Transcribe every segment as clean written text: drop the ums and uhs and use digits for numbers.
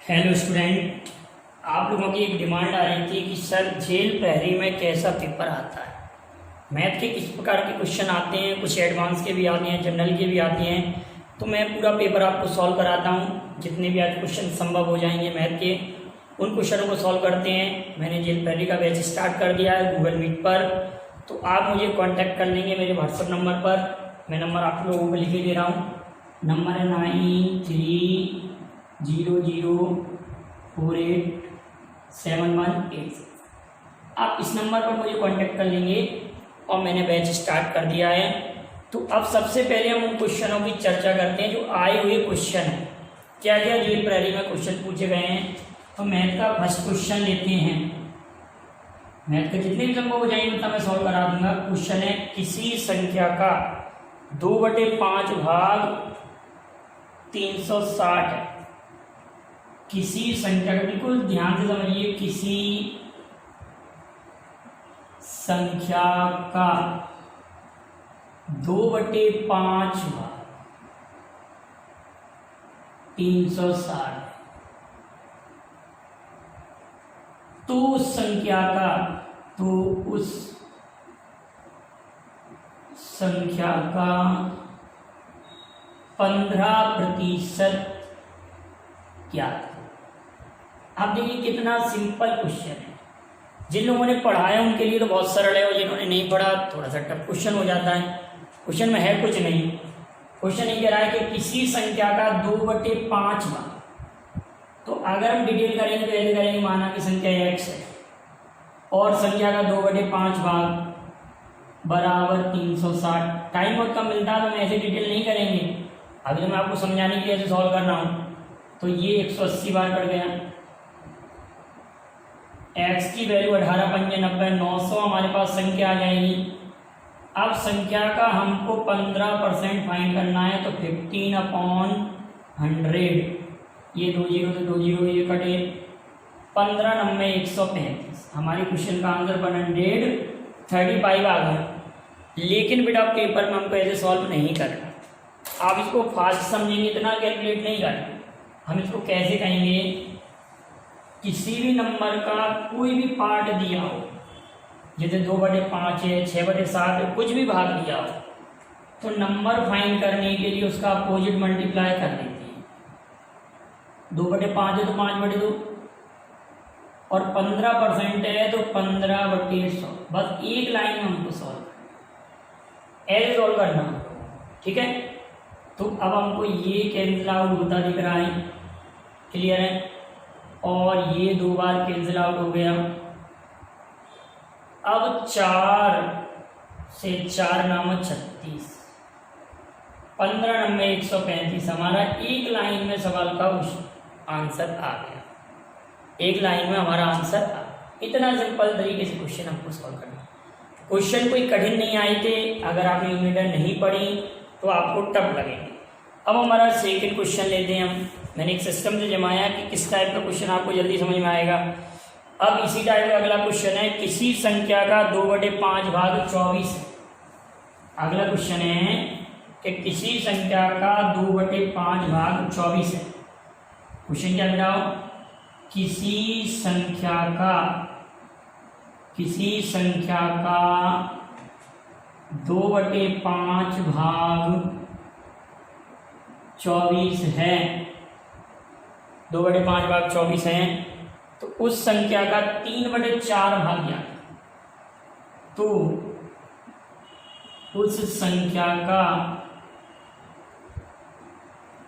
Hello student, आप लोगों की एक डिमांड आ रही थी कि सर जेल प्रहरी में कैसा पेपर आता है। मैथ के किस प्रकार के क्वेश्चन आते हैं, कुछ एडवांस के भी आते हैं, जनरल के भी आते हैं। तो मैं पूरा पेपर आपको सॉल्व कराता हूँ। जितने भी आज क्वेश्चन संभव हो जाएंगे मैथ के, उन क्वेश्चनों को सॉल्व करते हैं। मैंने जेल प्रहरी का बैच स्टार्ट कर दिया है गूगल मीट पर, तो आप मुझे कॉन्टैक्ट कर लेंगे मेरे व्हाट्सअप नंबर पर। मैं नंबर आप लोगों को लिख के दे रहा हूँ। नंबर है 9300487186। आप इस नंबर पर मुझे कांटेक्ट कर लेंगे और मैंने बैच स्टार्ट कर दिया है। तो अब सबसे पहले हम उन क्वेश्चनों की चर्चा करते हैं जो आए हुए क्वेश्चन हैं। क्या क्या जेल प्रहरी में क्वेश्चन पूछे गए हैं। तो मैथ का फर्स्ट क्वेश्चन लेते हैं। मैथ के जितने भी संभव हो जाएंगे उतना मैं सॉल्व करा दूंगा। क्वेश्चन है, किसी संख्या का 2/5 भाग 360 है। किसी संख्या का, बिल्कुल ध्यान से समझिए, किसी संख्या का 2/5 भाग 360 तो उस संख्या का, तो उस संख्या का 15% क्या। आप देखिए कितना सिंपल क्वेश्चन है। जिन लोगों ने पढ़ा है उनके लिए तो बहुत सरल है, और जिन्होंने नहीं पढ़ा थोड़ा सा टफ क्वेश्चन हो जाता है। क्वेश्चन में है कुछ नहीं। क्वेश्चन ये कह रहा है कि किसी संख्या का 2/5 भाग, तो अगर हम डिटेल करेंगे तो ऐसे करेंगे, माना कि संख्या x है और संख्या का 2/5 भाग बराबर 360। टाइम बहुत कम मिलता है तो हम ऐसे डिटेल नहीं करेंगे। अभी तो मैं आपको समझाने के लिए ऐसे सॉल्व कर रहा हूँ। तो ये 180 बार कट गया। x की वैल्यू 18 पंजे 90, 900 हमारे पास संख्या आ जाएगी। अब संख्या का हमको 15% फाइंड करना है, तो 15/100। ये 2 0 तो 2 0 ये कटे। 15 9 135। हमारे क्वेश्चन का आंसर 135 आ गया। लेकिन बेटा पेपर में हमको ऐसे सॉल्व नहीं करना। आप इसको फास्ट समझेंगे, इतना कैलकुलेट नहीं करना। हम इसको कैसे कहेंगे, किसी भी नंबर का कोई भी पार्ट दिया हो, जैसे 2/5 है, 6/7 है, कुछ भी भाग दिया हो, तो नंबर फाइंड करने के लिए उसका अपोजिट मल्टीप्लाई कर देते हैं। 2/5 है तो 5/2, और 15% है तो 15/100। बस एक लाइन में हमको सॉल्व करना, ऐसे सॉल्व करना, ठीक है। तो अब हमको ये कैंसिल आउट होता दिख रहा है, क्लियर है, और ये 2 बार कैंसिल आउट हो गया। अब 4 से 4 9 36, 15 9 135। हमारा एक लाइन में सवाल का आंसर आ गया। एक लाइन में हमारा आंसर आ। इतना सिंपल तरीके से क्वेश्चन हमको सॉल्व करना। क्वेश्चन कोई कठिन नहीं आए थे। अगर आपने यूनिट नहीं पढ़ी तो आपको टफ लगेंगे। अब हमारा सेकंड क्वेश्चन लेते हैं हम। मैंने एक सिस्टम से जमाया कि किस टाइप का क्वेश्चन आपको जल्दी समझ में आएगा। अब इसी टाइप का अगला क्वेश्चन है, किसी संख्या का 2/5 भाग 24 है। अगला क्वेश्चन है कि किसी संख्या का 2/5 भाग 24 है। क्वेश्चन क्या बताओ, किसी संख्या का 2/5 भाग 24 है। 2/5 भाग 24 है, तो उस संख्या का 3/4 भाग क्या। तो उस संख्या का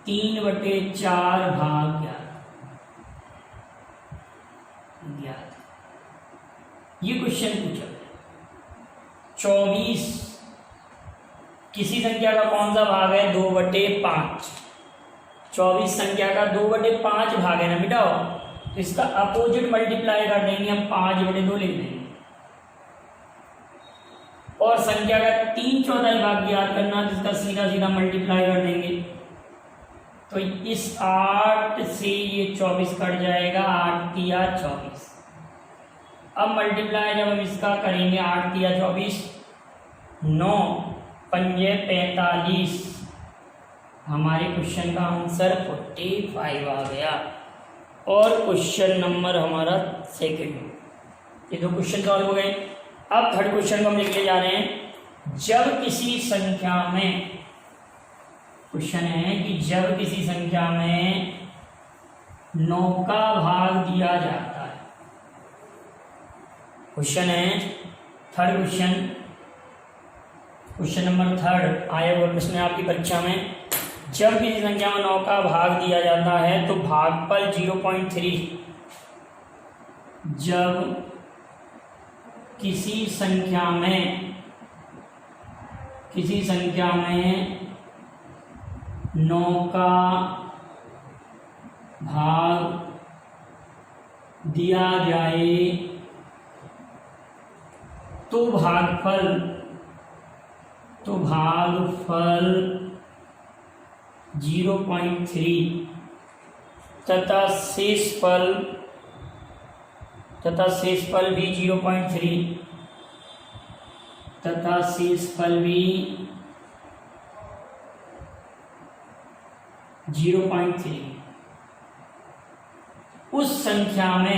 3/4 भाग क्या। ये क्वेश्चन पूछा 24 किसी संख्या का कौन सा भाग है, 2/5। 24 संख्या का 2/5 भाग है ना बेटा, तो इसका अपोजिट मल्टीप्लाई कर देंगे हम, 5/2 लिख देंगे। और संख्या का 3/4 भाग याद करना, जिसका सीधा सीधा मल्टीप्लाई कर देंगे। तो इस 8 से ये 24 कट जाएगा, 8 तिया 24। अब मल्टीप्लाई जब हम इसका करेंगे, 8 तिया 24, 9 पंजे 45। हमारे क्वेश्चन का आंसर 45 आ गया। और क्वेश्चन नंबर हमारा सेकेंड। ये दो क्वेश्चन सॉल्व हो गए। अब थर्ड क्वेश्चन को हम लिखने जा रहे हैं। जब किसी संख्या में, क्वेश्चन है कि जब किसी संख्या में 9 का भाग दिया जाता है। क्वेश्चन है third question, question number third आया हुआ प्रश्न है आपकी परीक्षा में। जब किसी संख्या में 9 का भाग दिया जाता है तो भागफल 0.3। जब किसी संख्या में 9 का भाग दिया जाए तो भागफल 0.3 तथा शेषफल भी 0.3 तथा शेषफल भी 0.3। उस संख्या में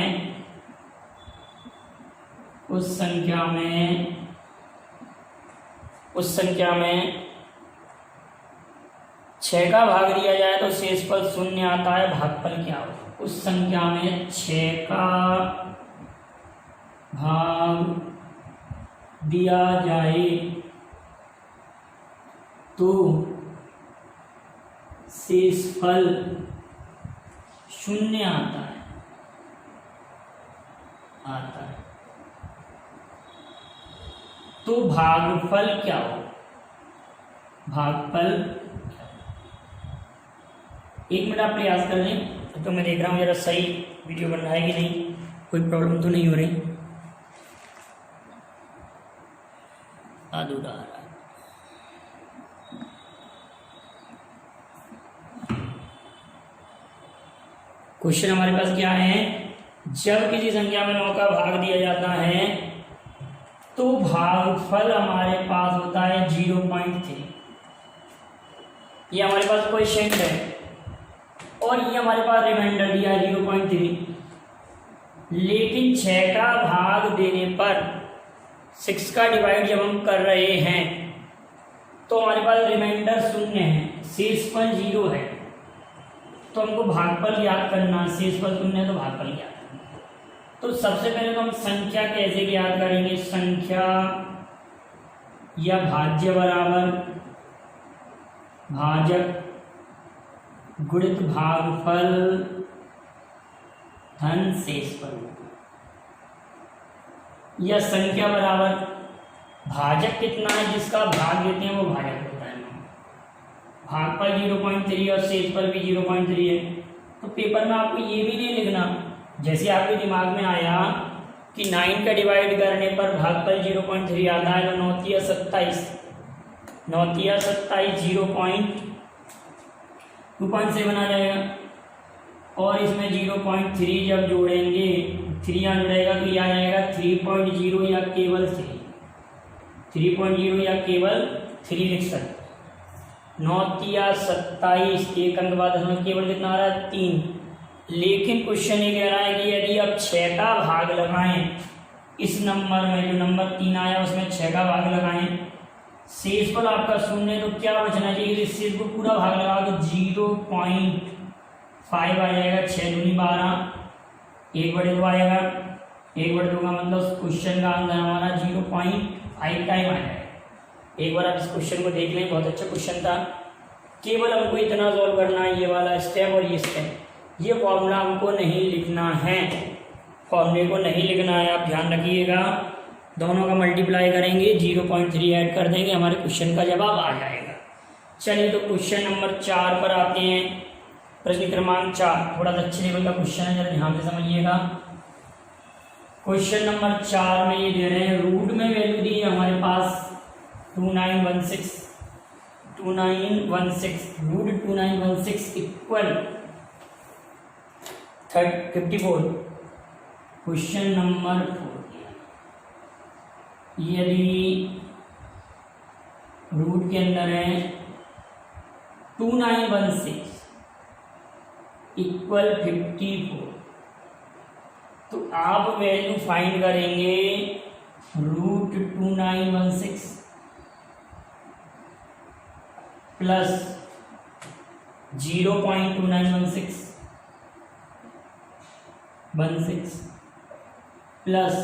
6 का भाग दिया जाए तो शेषफल 0 आता है। भागफल क्या हो? उस संख्या में 6 का भाग दिया जाए तो शेषफल 0 आता है। तो भागफल क्या हो? भागफल 1 मिनट आप प्रयास कर लें। तो मैं देख रहा हूँ जरा सही वीडियो बन रहा है कि नहीं, कोई प्रॉब्लम तो नहीं हो रही। अधूरा क्वेश्चन हमारे पास क्या है? जब किसी संख्या में 9 का भाग दिया जाता है तो भागफल हमारे पास होता है 0.3। ये हमारे पास क्वेश्चन है और ये हमारे पास रिमाइंडर दिया है 0.3। लेकिन 6 का भाग देने पर 6 का डिवाइड जब हम कर रहे हैं तो हमारे पास रिमाइंडर 0 है, शेषफल 0 है। तो हमको भागफल याद करना, शेषफल 0 है तो भागफल याद करना। तो सबसे पहले तो हम संख्या कैसे याद करेंगे? संख्या या भाज्य बराबर भाजक गुणित भागफल धन शेषफल, या संख्या बराबर भाजक कितना है जिसका भाग देते हैं वो भाजक होता है। भागफल 0.3 और शेषफल भी 0.3 है। तो पेपर में आपको ये भी नहीं लिखना, जैसे आपके दिमाग में आया कि 9 का डिवाइड करने पर भागफल 0.3 आता है तो 9 तिया 27 0.2.7 आ जाएगा। और इसमें 0.3 जब जोड़ेंगे, 3 यहाँ जुड़ेगा तो यह आ जाएगा 3.0 या केवल 3.0 या केवल 3 लिख सकते। 9 तिया 27, एक अंक बाद हमें केवल कितना आ रहा है? 3। लेकिन क्वेश्चन ये कह रहा है कि यदि आप 6 का भाग लगाएं इस नंबर में, जो नंबर 3 आया उसमें 6 का भाग लगाएं, शेषफल आपका 0 तो क्या बचना चाहिए? शेष को पूरा भाग लगा तो 0.5 आ जाएगा। 6 दूनी 12, 1/2 आएगा। 1/2 का मतलब क्वेश्चन का आंसर हमारा 0.5 टाइम आएगा। एक बार आप इस क्वेश्चन को देख लें, बहुत अच्छा क्वेश्चन था। केवल हमको इतना सॉल्व करना है, ये वाला स्टेप और ये स्टेप। ये फॉर्मूला हमको नहीं लिखना है, फॉर्मूले को नहीं लिखना है, आप ध्यान रखिएगा। दोनों का मल्टीप्लाई करेंगे, 0.3 ऐड कर देंगे, हमारे क्वेश्चन का जवाब आ जाएगा। चलिए तो क्वेश्चन नंबर 4 पर आते हैं। प्रश्न क्रमांक 4 थोड़ा सा अच्छे लेवल का क्वेश्चन है, जरा ध्यान से समझिएगा। क्वेश्चन नंबर 4 में ये दे रहे हैं, रूट में वैल्यू दी है हमारे पास 2916, रूट 2916 इक्वल 54। क्वेश्चन नंबर 4, यदि रूट के अंदर है 2916 इक्वल 54। तो आप वैल्यू फाइंड करेंगे √2916 प्लस 0.2916 प्लस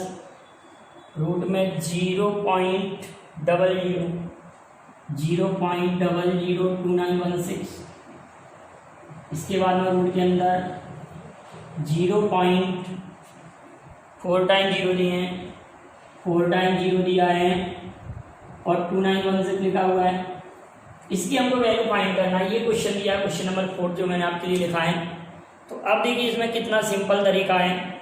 रूट में 0.002916। इसके बाद में रूट के अंदर 4 टाइम 0 दिए हैं, 4 टाइम 0 दिया है और 2916 लिखा हुआ है। इसकी हमको वैल्यू फाइंड करना है। ये क्वेश्चन दिया, क्वेश्चन नंबर 4 जो मैंने आपके लिए लिखा है। तो अब देखिए इसमें कितना सिंपल तरीका है।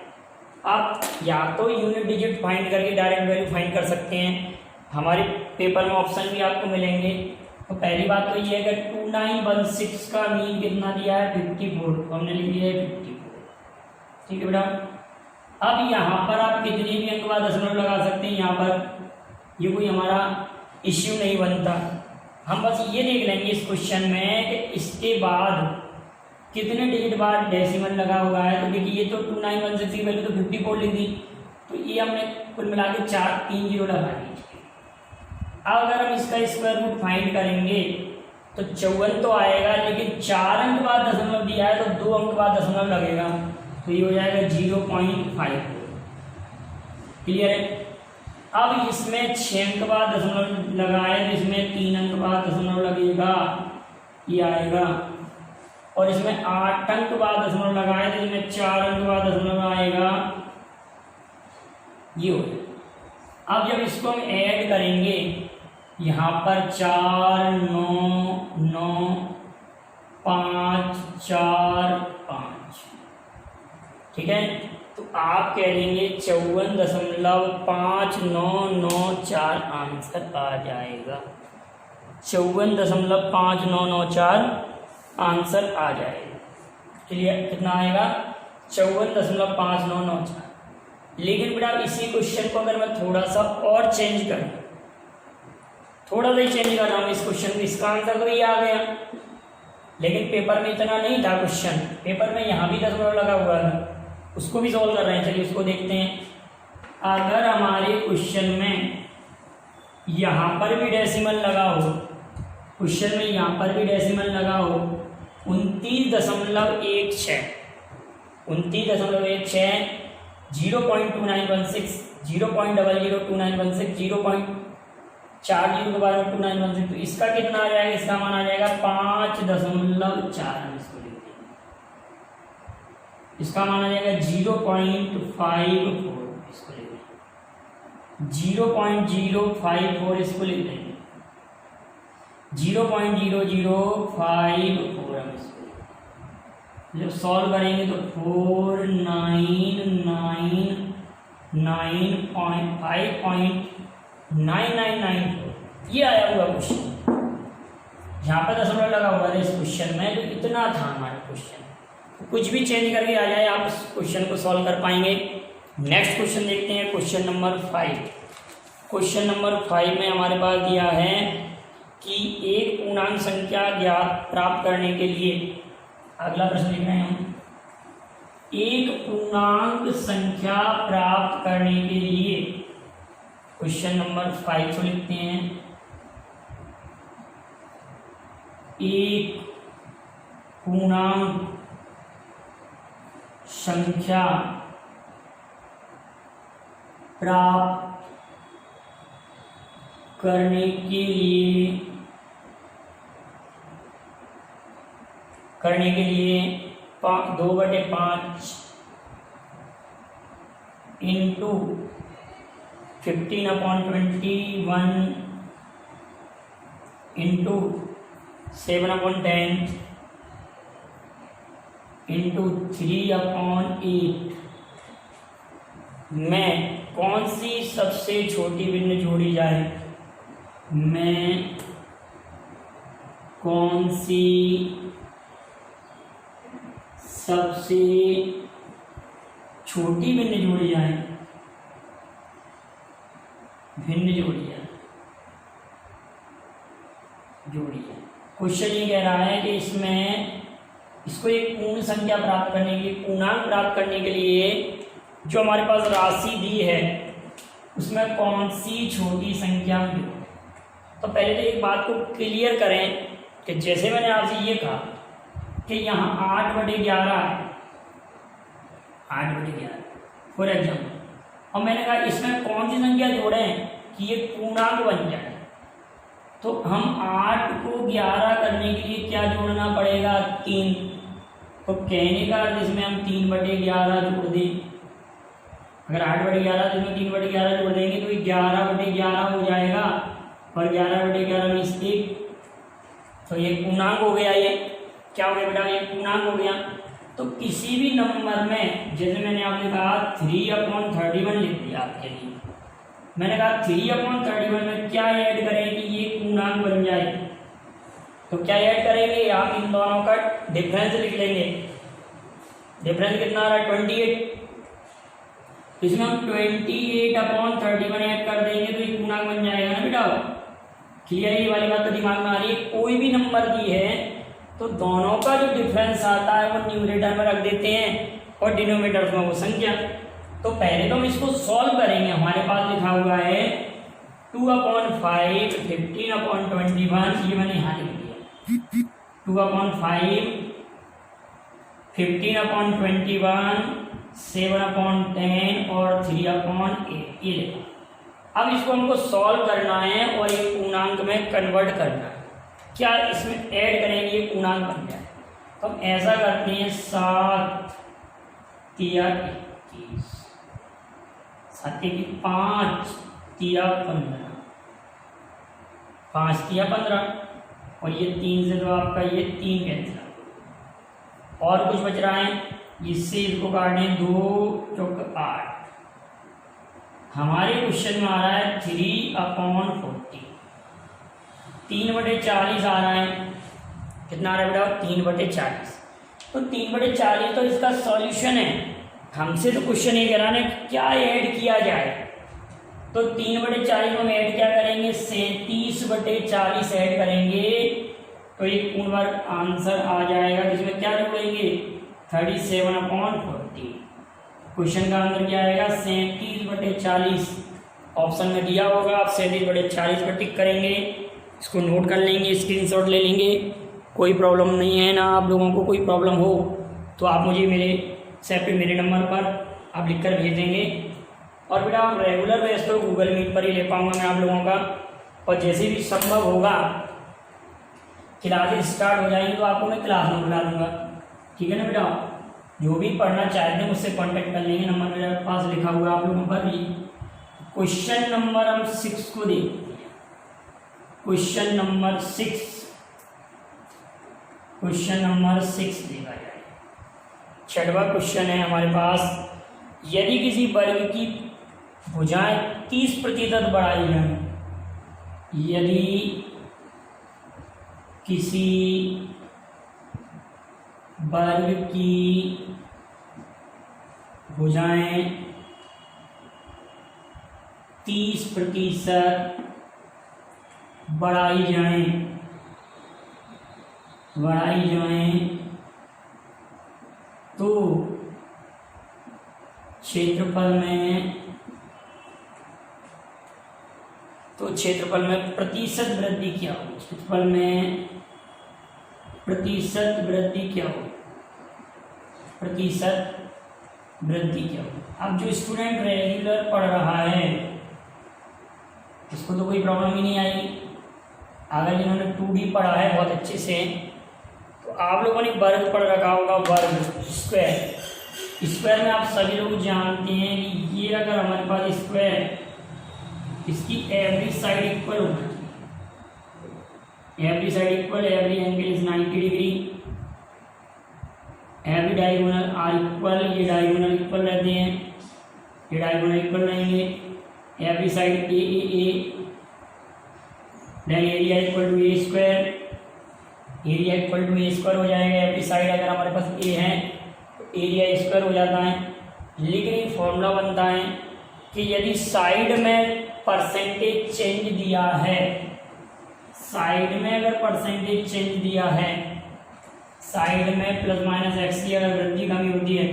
आप या तो यूनिट डिजिट फाइंड करके डायरेक्ट वैल्यू फाइंड कर सकते हैं। हमारे पेपर में ऑप्शन भी आपको मिलेंगे। तो पहली बात तो ये है कि 2916 का मीन कितना दिया है 54, तो हमने लिख दिया है 54। ठीक है बेटा। अब यहाँ पर आप कितने भी अंक बाद दशमलव लगा सकते हैं। यहाँ पर ये कोई हमारा इश्यू नहीं बनता। हम बस ये देख लेंगे इस क्वेश्चन में कि इसके बाद कितने डिजिट बाद डेसिमल लगा हुआ है। तो देखिए ये तो 2916 की वैल्यू तो 54 लिख दी, तो ये हमने कुल मिला के 4 0 लगा दी। अब अगर हम इसका स्क्वायर रूट फाइंड करेंगे तो 54 तो आएगा, लेकिन 4 अंक बाद दशमलव दिया है तो 2 अंक बाद दशमलव लगेगा, तो ये हो जाएगा 0.54। क्लियर है। अब इसमें 6 अंक बाद दशमलव लगा है तो इसमें 3 अंक बाद दशमलव लगेगा, ये आएगा। और इसमें 8 अंक बाद दशमलव लगा है तो इसमें 4 अंक बाद दशमलव आएगा, ये हो जाएगा। अब जब इसको हम ऐड करेंगे यहाँ पर 4 9 9 5 4 5, ठीक है। तो आप कह देंगे 54.5994 आंसर आ जाएगा। 54.5994 आंसर आ जाएगा। क्लियर। कितना आएगा 54.5994। लेकिन बेटा इसी क्वेश्चन को अगर मैं थोड़ा सा और चेंज करूं, थोड़ा सा ही चेंज कर रहा हूँ इस क्वेश्चन को, इसका आंसर तो ये आ गया, लेकिन पेपर में इतना नहीं था क्वेश्चन। पेपर में यहाँ भी दशमलव लगा हुआ है, उसको भी सॉल्व कर रहे हैं। चलिए उसको देखते हैं। अगर हमारे क्वेश्चन में यहाँ पर भी डेसिमल लगा हो, क्वेश्चन में यहाँ पर भी डेसिमल लगा हो 29.16, 29.16, 0.2916, 0.002916, 0.40 के बाद में 2916, तो इसका कितना आ जाएगा, इसका मान आ जाएगा 5.4। इसका मान आ जाएगा 0.54, इसको लिख देंगे 0.054, इसको लिख देंगे 0.0054 हम इसको जब सॉल्व करेंगे तो 4999.5.9994 ये आया हुआ क्वेश्चन। यहाँ पर दशमलव लगा हुआ था इस क्वेश्चन में, तो इतना था हमारा क्वेश्चन। कुछ भी चेंज करके आ जाए आप इस क्वेश्चन को सॉल्व कर पाएंगे। नेक्स्ट क्वेश्चन देखते हैं, क्वेश्चन नंबर 5। क्वेश्चन नंबर 5 में हमारे पास दिया है कि एक पूर्णांक संख्या ज्ञात प्राप्त करने के लिए, अगला प्रश्न लिख रहे हैं हम, एक पूर्णांक संख्या प्राप्त करने के लिए, क्वेश्चन नंबर 5 को लिखते हैं, एक पूर्णांक संख्या प्राप्त करने के लिए 2/5 इंटू 15/21 इंटू 7/10 इंटू 3/8 में कौन सी सबसे छोटी भिन्न जोड़ी जाए, में कौन सी सबसे छोटी भिन्न जोड़ी जाए, भिन्न जोड़ी जाए। क्वेश्चन ये कह रहा है कि इसमें इसको एक पूर्ण संख्या प्राप्त करने के लिए, पूर्णांक प्राप्त करने के लिए जो हमारे पास राशि दी है उसमें कौन सी छोटी संख्या में। तो पहले तो एक बात को क्लियर करें कि जैसे मैंने आपसे ये कहा कि यहाँ 8/11 है, 8/11 फॉर एग्जाम्पल, और मैंने कहा इसमें कौन सी संख्या जोड़ें कि ये पूर्णांक बन जाए। तो हम 8 को 11 करने के लिए क्या जोड़ना पड़ेगा, 3। तो कहने का अर्थ इसमें हम 3/11 जोड़ दें। अगर 8/11 तो इसमें 3/11 जोड़ देंगे तो 11/11 हो जाएगा, और 11/11 में 1, तो ये पूर्णांक हो गया। ये क्या हो गया बेटा, ये पूर्णांक हो गया। तो किसी भी नंबर में, जैसे मैंने आपसे कहा 3/31 लिख दिया आपके लिए, मैंने कहा 3/31 में क्या ऐड करें कि ये पूर्णांक बन जाए। तो क्या ऐड करेंगे, आप इन दोनों का डिफरेंस लिख लेंगे। डिफरेंस कितना आ रहा है, 28। तो इसमें हम 28/31 ऐड कर देंगे तो ये पूर्णांक बन जाएगा ना बेटा। क्लियर है, ये वाली बात तो दिमाग में आ रही है। कोई भी नंबर दी है तो दोनों का जो डिफरेंस आता है वो न्यूमरेटर में रख देते हैं और डिनोमिनेटर में वो संख्या। तो पहले तो हम इसको सॉल्व करेंगे। हमारे पास लिखा हुआ है 2/5 15/21, ये मैंने यहाँ लिख दिया। 2/5 15/21 7/10 और 3/8 ये लिखा। अब इसको हमको सॉल्व करना है और एक पूर्णांक में कन्वर्ट करना है। क्या इसमें ऐड करेंगे ये पूर्णांक बन जाए। तो हम ऐसा करते हैं 7 3 21, 7 5 3 15, 5 3 15, और ये 3 से तो आपका ये 3 कैंसिल। और कुछ बच रहा है, इससे इसको काटें 2 चौक 8। हमारे क्वेश्चन में आ रहा है 3/40, 3/40 आ रहा है। कितना आ रहा है बेटा, 3/40। तो 3/40 तो इसका सॉल्यूशन है। हमसे तो क्वेश्चन ये कह रहा है क्या ऐड किया जाए। तो 3/40 में हम ऐड क्या करेंगे, 37/40 ऐड करेंगे तो एक पूर्ण वर्ग आंसर आ जाएगा, जिसमें क्या जोड़ेंगे 37/40। क्वेश्चन का आंसर क्या आएगा, 37/40। ऑप्शन में दिया होगा, आप 37/40 पर टिक करेंगे। इसको नोट कर लेंगे, स्क्रीनशॉट ले लेंगे। कोई प्रॉब्लम नहीं है ना, आप लोगों को कोई प्रॉब्लम हो तो आप मुझे मेरे नंबर पर आप लिख कर भेज देंगे। और बेटा आप रेगुलर बेस पर गूगल मीट पर ही ले पाऊँगा मैं आप लोगों का। और जैसे भी संभव होगा क्लासेस स्टार्ट हो जाएंगी तो आपको मैं क्लास में बुला दूँगा, ठीक है ना बेटा। जो भी पढ़ना चाहते हैं मुझसे कांटेक्ट कर लेंगे, नंबर मेरे पास लिखा हुआ है आप लोगों पर भी। क्वेश्चन नंबर हम 6 को देखते हैं। क्वेश्चन नंबर 6 देखा जाए। 6वां क्वेश्चन है हमारे पास, यदि किसी वर्ग की भुजाएं 30% बढ़ाई जाए, यदि किसी वर्ग की भुजाएं 30% बढ़ाई जाएं तो क्षेत्रफल में प्रतिशत वृद्धि क्या हो, क्षेत्रफल में प्रतिशत वृद्धि क्या हो। अब जो स्टूडेंट रेगुलर पढ़ रहा है इसको तो कोई प्रॉब्लम ही नहीं आएगी। अगर जिन्होंने 2D पढ़ा है बहुत अच्छे से, तो आप लोगों ने वर्ग पढ़ रखा होगा, वर्ग स्क्वायर में आप सभी लोग जानते हैं कि ये अगर हमारे पास स्क्वायर है, इसकी एवरी साइड इक्वल होना चाहिए। Every side equal, every angle is 90 degree, every diagonal are equal, ये डायगोनल इक्वल रहते हैं, ये डायगोनल इक्वल रहेंगे। Every side A then area equal to A square, area equal to A square हो जाएगा। Every side अगर हमारे पास ए है तो एरिया स्क्वायर हो जाता है। लेकिन एक फॉर्मूला बनता है कि यदि साइड में परसेंटेज चेंज दिया है, साइड में अगर परसेंटेज चेंज दिया है, साइड में प्लस माइनस एक्स की अगर वृद्धि कमी होती है,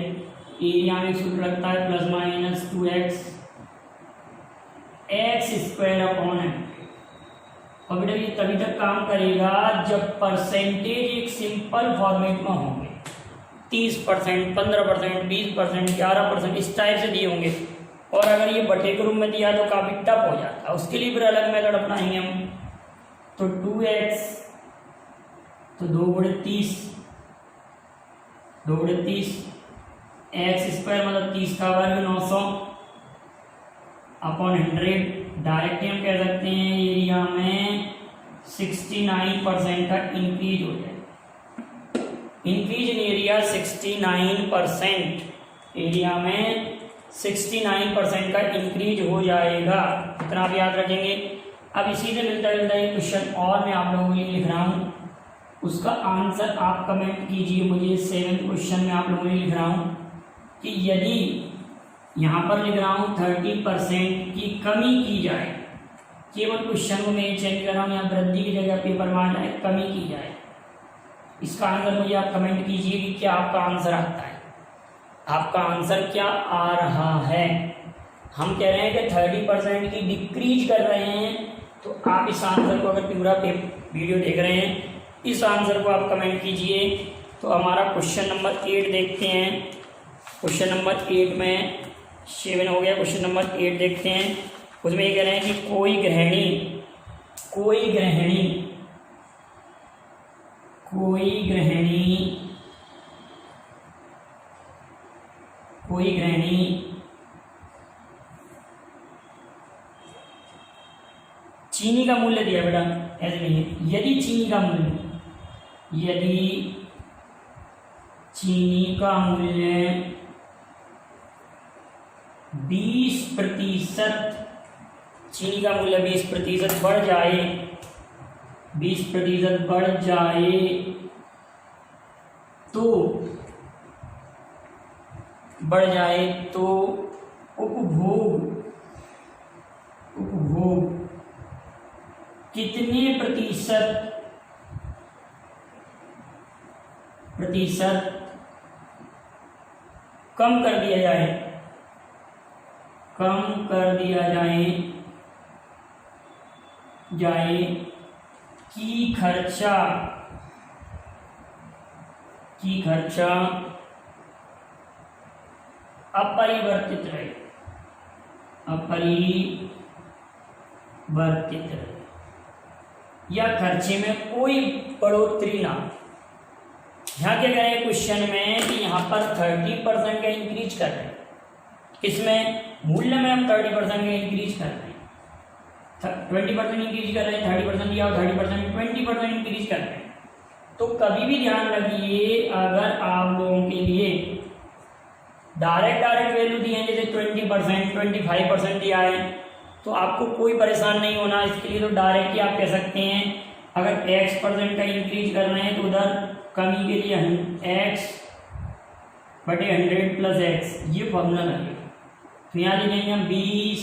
एरिया में सूत्र लगता है plus minus 2x X square upon M. और बेटा ये तभी तक काम करेगा जब परसेंटेज एक सिंपल फॉर्मेट में होंगे, 30%, 15%, 20%, 11% इस टाइप से दिए होंगे। और अगर ये बटे के रूप में दिया तो काफ़ी टफ हो जाता है, उसके लिए फिर अलग मेथड अपनाएंगे हम। तो 2x तो 2 गुणे 30, 2 गुणे 30 एक्स स्क्वायर मतलब 30 का वर्ग 900 अपॉन 100। डायरेक्टली हम कह सकते हैं एरिया में 69% का इंक्रीज हो जाए। इंक्रीज इन एरिया 69%, एरिया में 69% का इंक्रीज हो जाएगा, इतना आप याद रखेंगे। अब इसी से मिलता जुलता एक क्वेश्चन और मैं आप लोगों के लिए लिख रहा हूँ, उसका आंसर आप कमेंट कीजिए मुझे। 7th क्वेश्चन में आप लोगों के लिए लिख रहा हूँ कि यदि यहाँ पर लिख रहा हूँ 30% की कमी की जाए, केवल क्वेश्चन को मैं चेंज कर रहा हूँ, यहाँ वृद्धि की जगह पेपर मान जाए कमी की जाए। इसका आंसर मुझे आप कमेंट कीजिए कि क्या आपका आंसर आता है, आपका आंसर क्या आ रहा है। हम कह रहे हैं कि 30% की डिक्रीज कर रहे हैं, तो आप इस आंसर को अगर पूरा वीडियो देख रहे हैं, इस आंसर को आप कमेंट कीजिए। तो हमारा क्वेश्चन नंबर 8 देखते हैं। क्वेश्चन नंबर 8 में 7 हो गया, क्वेश्चन नंबर 8 देखते हैं। उसमें ये कह रहे हैं कि कोई गृहिणी चीनी का मूल्य दिया बेटा, ऐसे नहीं है। यदि चीनी का मूल्य 20% चीनी का मूल्य 20% बढ़ जाए, 20% बढ़ जाए तो उपभोग कितने प्रतिशत कम कर दिया जाए कि खर्चा अपरिवर्तित रहे, या खर्चे में कोई बढ़ोतरी ना। यहाँ क्या करें क्वेश्चन में कि यहाँ पर 30% का इंक्रीज कर रहे हैं, इसमें मूल्य में हम 30% का इंक्रीज कर रहे हैं, 20% इंक्रीज कर रहे हैं, 30% दिया और 30% 20% इंक्रीज कर रहे हैं। तो कभी भी ध्यान रखिए, अगर आप लोगों के लिए डायरेक्ट वैल्यू दी है, जैसे 20%, 25% दिया है, तो आपको कोई परेशान नहीं होना। इसके लिए तो डायरेक्ट ही आप कह सकते हैं, अगर x% का इंक्रीज कर रहे हैं तो उधर कमी के लिए x बटे 100 प्लस x, ये फॉर्मूला लगेगा। तो यहाँ लिखेंगे हम 20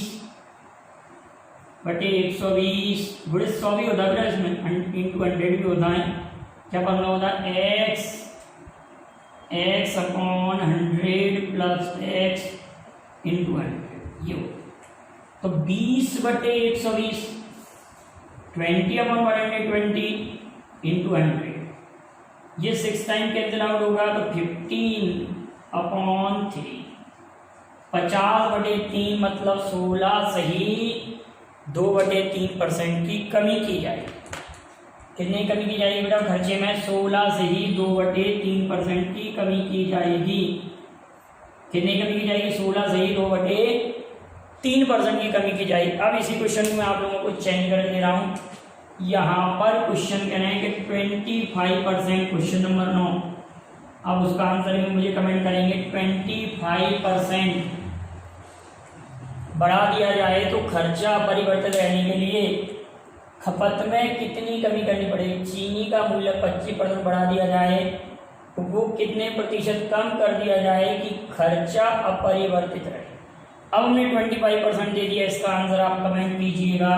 बटे 120 गुणे 100 भी होता है, इसमें इंटू 100 भी होता है। क्या फॉर्मूला होता है? x upon 100 plus x into 100, ये होता है। तो 20 बटे 120 20 अपॉन 120 इंटू 100, ये 6 टाइम कैंसिल आउट होगा तो 15 अपॉन 3, 50 बटे 3 मतलब 16 सही 2 बटे 3% की कमी की जाएगी। कितनी कमी की जाएगी बेटा? खर्चे में 16 से ही 2 बटे 3% की कमी की जाएगी। कितनी कमी की जाएगी? 16 से ही 2 बटे 3% की कमी की जाएगी। अब इसी क्वेश्चन को मैं आप लोगों को चेंज कर दे रहा हूँ। यहाँ पर क्वेश्चन कह रहे हैं कि 25%, क्वेश्चन नंबर 9। अब उसका आंसर में मुझे कमेंट करेंगे 25% बढ़ा दिया जाए तो खर्चा परिवर्तित रहने के लिए खपत में कितनी कमी करनी पड़ेगी? चीनी का मूल्य 25% बढ़ा दिया जाए, वो कितने प्रतिशत कम कर दिया जाए कि खर्चा अपरिवर्तित रहे। अब हमने 25% दे दिया, इसका आंसर आप कमेंट कीजिएगा।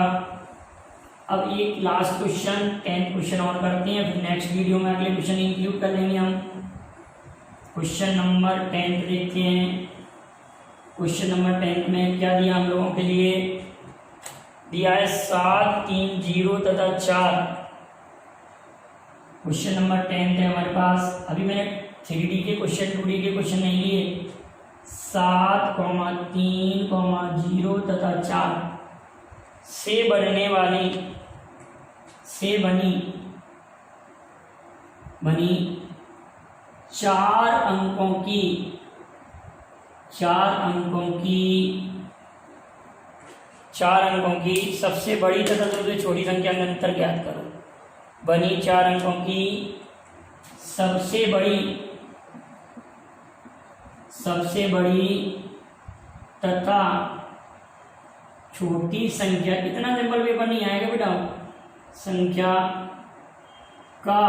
अब एक लास्ट क्वेश्चन 10th क्वेश्चन और करते हैं, फिर नेक्स्ट वीडियो में अगले क्वेश्चन इंक्लूड कर लेंगे हम। क्वेश्चन नंबर 10 देखते हैं। क्वेश्चन नंबर 10 में क्या दिया हम लोगों के लिए? दिया है 7, 3, 0 तथा 4। क्वेश्चन नंबर 10 है हमारे पास। अभी मैंने 3D के क्वेश्चन 2D के क्वेश्चन नहीं लिए। 7, 3, 0 तथा 4 से बनी 4 अंकों की सबसे बड़ी तथा सबसे छोटी संख्या में अंतर ज्ञात करो। बनी 4 अंकों की सबसे बड़ी तथा छोटी संख्या, इतना सिंपल पेपर नहीं आएगा बेटा, संख्या का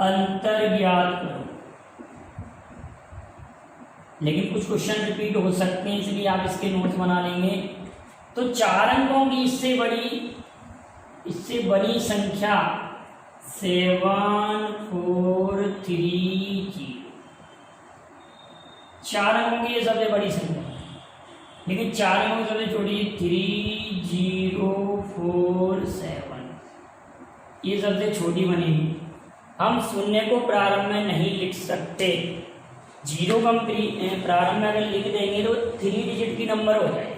अंतर ज्ञात करो। लेकिन कुछ क्वेश्चन रिपीट हो सकते हैं, इसलिए आप इसके नोट्स बना लेंगे। तो 4 अंकों की इससे बड़ी संख्या 7, 4, 3, 0। 4 अंकों की ये सबसे बड़ी संख्या, लेकिन 4 अंकों की सबसे छोटी 3, 0, 4, 7, ये सबसे छोटी बनेगी। हम शून्य को प्रारंभ में नहीं लिख सकते। 0 को हम प्रारंभ में अगर लिख देंगे तो 3 डिजिट की नंबर हो जाएगा।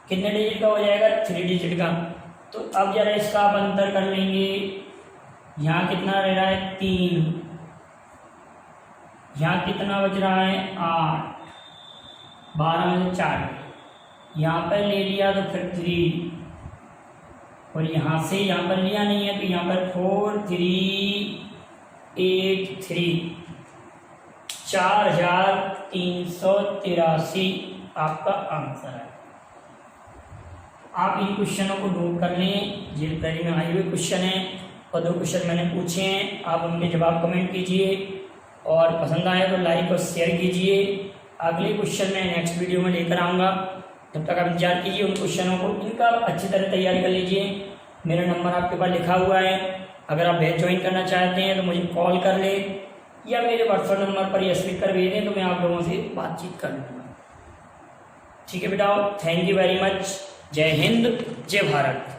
कितने डिजिट का हो जाएगा? 3 डिजिट का। तो अब जरा इसका आप अंतर कर लेंगे। यहाँ कितना रह रहा है? 3। यहाँ कितना बच रहा है? 8। 12 में से 4 यहाँ पर ले लिया तो फिर 3, और यहाँ से यहाँ पर लिया नहीं है तो यहाँ पर 4, 3, 8, 3, 4383 आपका आंसर है। आप इन क्वेश्चनों को नोट कर लें, जेल तैयारी में आए हुए क्वेश्चन हैं और 2 क्वेश्चन मैंने पूछे हैं। आप उनके जवाब कमेंट कीजिए और पसंद आए तो लाइक और शेयर कीजिए। अगले क्वेश्चन मैं नेक्स्ट वीडियो में लेकर आऊँगा। तब तक आप इंतजार कीजिए उन क्वेश्चनों को, इनका अच्छी तरह तैयारी कर लीजिए। मेरा नंबर आपके पास लिखा हुआ है। अगर आप बैच ज्वाइन करना चाहते हैं तो मुझे कॉल कर ले या मेरे व्हाट्सएप नंबर पर या स्पीकर भेज दें तो मैं आप लोगों से बातचीत कर लूँगा। ठीक है बेटा, थैंक यू वेरी मच। जय हिंद, जय भारत।